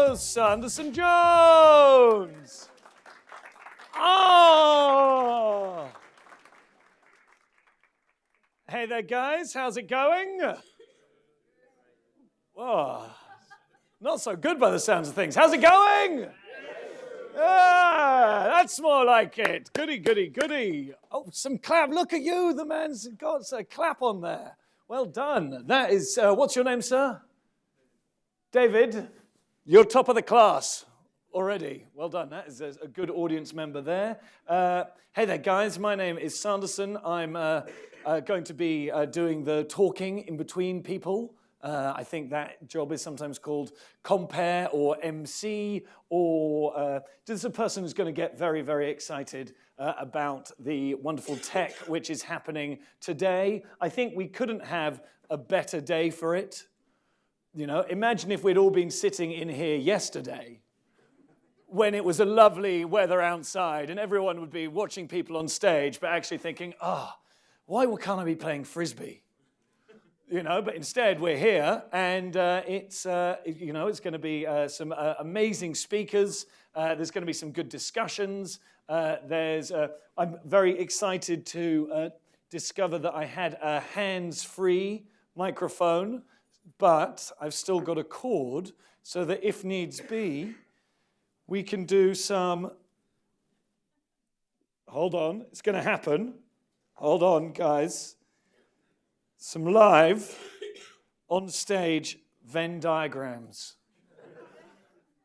Hello, Sanderson Jones. Oh. Hey there, guys. How's it going? Oh, not so good by the sounds of things. How's it going? Ah, that's more like it. Goody, goody, goody. Oh, some clap. Look at you. The man's got a clap on there. Well done. That is, what's your name, sir? David. You're top of the class already. Well done. That is a good audience member there. Hey there, guys. My name is Sanderson. I'm going to be doing the talking in between people. I think that job is sometimes called compere or MC, or this is a person who's going to get very, very excited about the wonderful tech which is happening today. I think we couldn't have a better day for it. You know, imagine if we'd all been sitting in here yesterday when it was a lovely weather outside and everyone would be watching people on stage, but actually thinking, why can't I be playing Frisbee? You know, but instead we're here, and it's going to be some amazing speakers. There's going to be some good discussions. I'm very excited to discover that I had a hands-free microphone, but I've still got a cord so that if needs be, we can do some. Hold on, it's going to happen. Hold on, guys. Some live, on stage, Venn diagrams.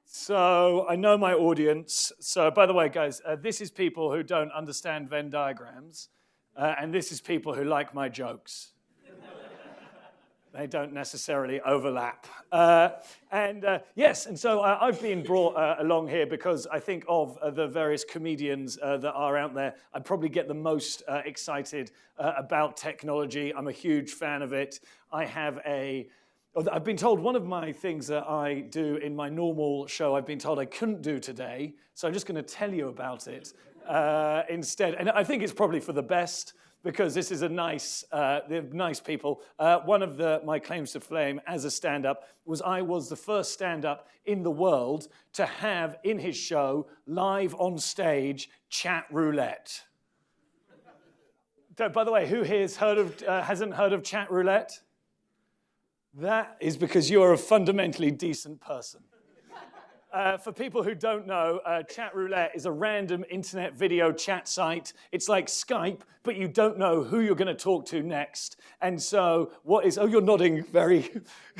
So I know my audience. So by the way, guys, this is people who don't understand Venn diagrams, and this is people who like my jokes. They don't necessarily overlap. Yes, and so I've been brought along here because I think of the various comedians that are out there, I probably get the most excited about technology. I'm a huge fan of it. I've been told one of my things that I do in my normal show, I've been told I couldn't do today, so I'm just going to tell you about it instead. And I think it's probably for the best, because this is they're nice people. One of my claims to fame as a stand-up was I was the first stand-up in the world to have in his show, live on stage, chat roulette. By the way, who here hasn't heard of chat roulette? That is because you're a fundamentally decent person. For people who don't know, chat roulette is a random internet video chat site. It's like Skype, but you don't know who you're going to talk to next. And so you're nodding very,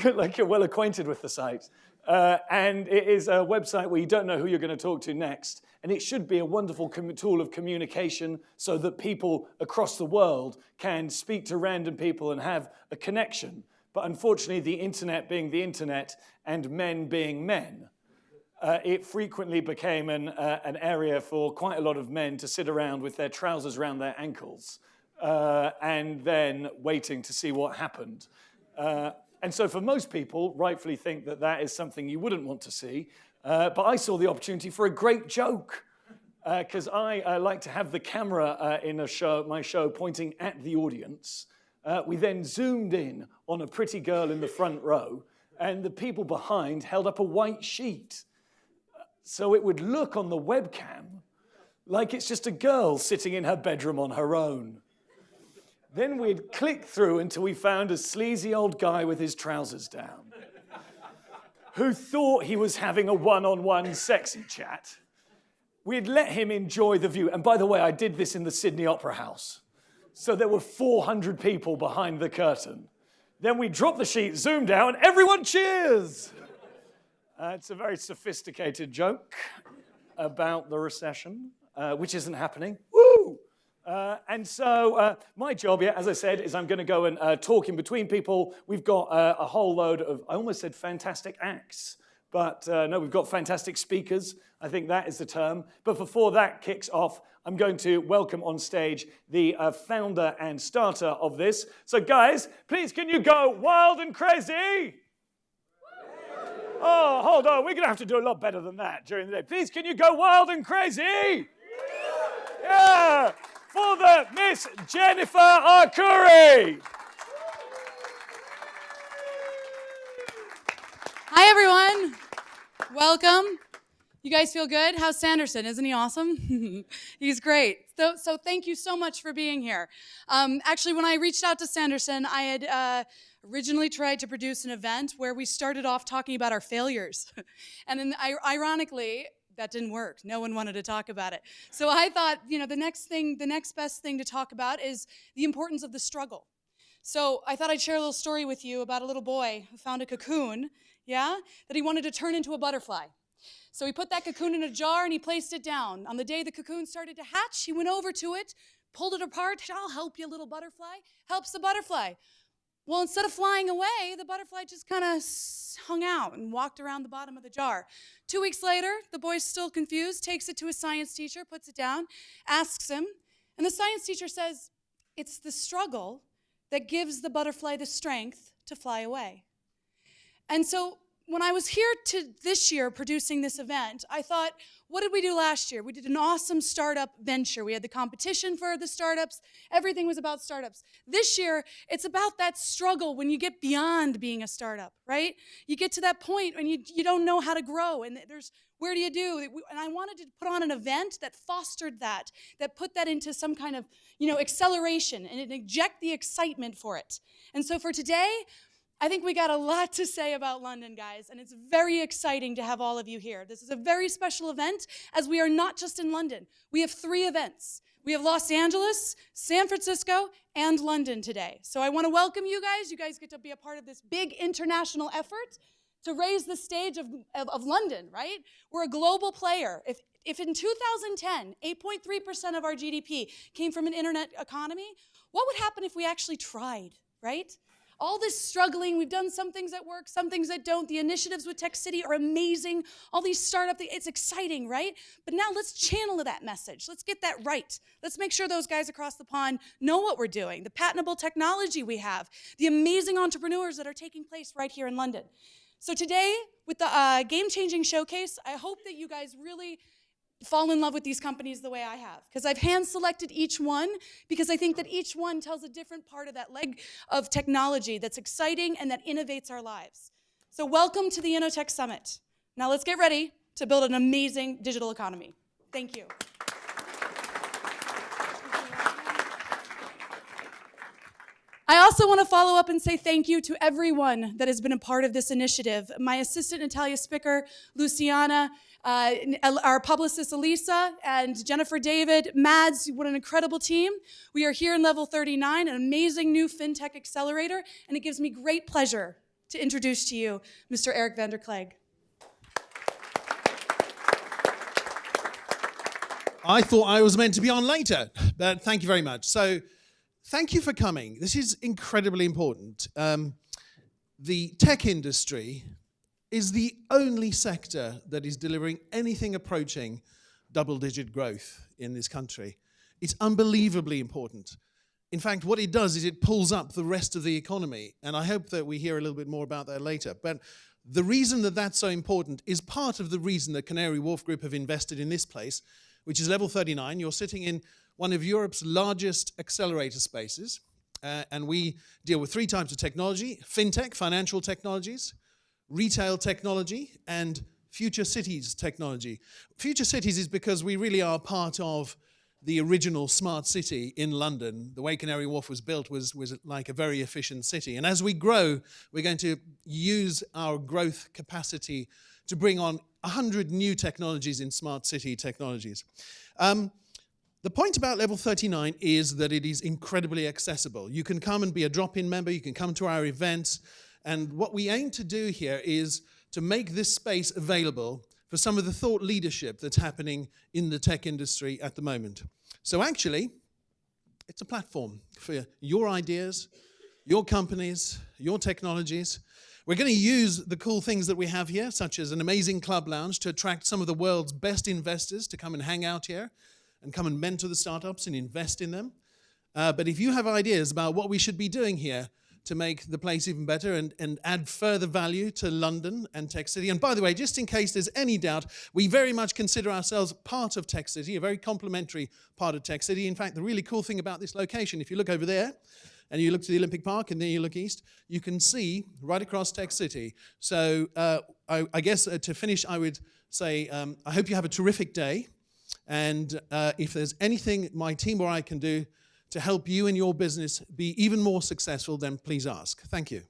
like you're well acquainted with the site. And it is a website where you don't know who you're going to talk to next. And it should be a wonderful tool of communication so that people across the world can speak to random people and have a connection. But unfortunately, the internet being the internet and men being men, it frequently became an area for quite a lot of men to sit around with their trousers around their ankles and then waiting to see what happened. And so for most people, rightfully think that that is something you wouldn't want to see. But I saw the opportunity for a great joke because I like to have the camera in my show pointing at the audience. We then zoomed in on a pretty girl in the front row, and the people behind held up a white sheet. So it would look on the webcam like it's just a girl sitting in her bedroom on her own. Then we'd click through until we found a sleazy old guy with his trousers down who thought he was having a one-on-one sexy chat. We'd let him enjoy the view. And by the way, I did this in the Sydney Opera House. So there were 400 people behind the curtain. Then we dropped the sheet, zoomed out, and everyone cheers. It's a very sophisticated joke about the recession, which isn't happening. Woo! And so my job, as I said, is I'm going to go and talk in between people. We've got a whole load of, I almost said fantastic acts, but no, we've got fantastic speakers. I think that is the term. But before that kicks off, I'm going to welcome on stage the founder and starter of this. So guys, please can you go wild and crazy? Oh, hold on. We're going to have to do a lot better than that during the day. Please, can you go wild and crazy? Yeah. For the Miss Jennifer Arcuri. Hi, everyone. Welcome. You guys feel good? How's Sanderson? Isn't he awesome? He's great. So thank you so much for being here. Actually, when I reached out to Sanderson, I had originally tried to produce an event where we started off talking about our failures. And then ironically, that didn't work. No one wanted to talk about it. So I thought, the next best thing to talk about is the importance of the struggle. So I thought I'd share a little story with you about a little boy who found a cocoon, that he wanted to turn into a butterfly. So he put that cocoon in a jar and he placed it down. On the day the cocoon started to hatch, he went over to it, pulled it apart. I'll help you, little butterfly. Helps the butterfly. Well, instead of flying away, the butterfly just kind of hung out and walked around the bottom of the jar. 2 weeks later, the boy's still confused, takes it to his science teacher, puts it down, asks him, and the science teacher says, it's the struggle that gives the butterfly the strength to fly away. And so when I was here this year producing this event, I thought, what did we do last year? We did an awesome startup venture. We had the competition for the startups. Everything was about startups. This year, it's about that struggle when you get beyond being a startup, right? You get to that point when you don't know how to grow, and where do you do? And I wanted to put on an event that fostered that put that into some kind of, acceleration and inject the excitement for it. And so for today, I think we got a lot to say about London, guys, and it's very exciting to have all of you here. This is a very special event, as we are not just in London. We have 3 events. We have Los Angeles, San Francisco, and London today. So I want to welcome you guys. You guys get to be a part of this big international effort to raise the stage of London, right? We're a global player. If in 2010, 8.3% of our GDP came from an internet economy, what would happen if we actually tried, right? All this struggling, we've done some things that work, some things that don't. The initiatives with Tech City are amazing. All these startups, it's exciting, right? But now let's channel that message. Let's get that right. Let's make sure those guys across the pond know what we're doing, the patentable technology we have, the amazing entrepreneurs that are taking place right here in London. So today, with the game-changing showcase, I hope that you guys really fall in love with these companies the way I have, because I've hand-selected each one, because I think that each one tells a different part of that leg of technology that's exciting and that innovates our lives. So welcome to the Innotech Summit. Now let's get ready to build an amazing digital economy. Thank you. I also want to follow up and say thank you to everyone that has been a part of this initiative. My assistant, Natalia Spicker, Luciana, our publicist, Elisa, and Jennifer David, Mads, what an incredible team. We are here in Level 39, an amazing new fintech accelerator, and it gives me great pleasure to introduce to you Mr. Eric van der Klegg. I thought I was meant to be on later, but thank you very much. So, thank you for coming. This is incredibly important. The tech industry is the only sector that is delivering anything approaching double-digit growth in this country. It's unbelievably important. In fact, what it does is it pulls up the rest of the economy, and I hope that we hear a little bit more about that later. But the reason that that's so important is part of the reason that Canary Wharf Group have invested in this place, which is Level 39. You're sitting in one of Europe's largest accelerator spaces, and we deal with 3 types of technology: fintech, financial technologies, retail technology, and future cities technology. Future cities is because we really are part of the original smart city in London. The way Canary Wharf was built was like a very efficient city. And as we grow, we're going to use our growth capacity to bring on 100 new technologies in smart city technologies. The point about Level 39 is that it is incredibly accessible. You can come and be a drop-in member, you can come to our events, and what we aim to do here is to make this space available for some of the thought leadership that's happening in the tech industry at the moment. So actually, it's a platform for your ideas, your companies, your technologies. We're going to use the cool things that we have here, such as an amazing club lounge, to attract some of the world's best investors to come and hang out here and come and mentor the startups and invest in them. But if you have ideas about what we should be doing here to make the place even better and add further value to London and Tech City. And by the way, just in case there's any doubt, we very much consider ourselves part of Tech City, a very complementary part of Tech City. In fact, the really cool thing about this location, if you look over there, and you look to the Olympic Park, and then you look east, you can see right across Tech City. So I guess to finish, I would say I hope you have a terrific day. And if there's anything my team or I can do to help you and your business be even more successful, then please ask. Thank you.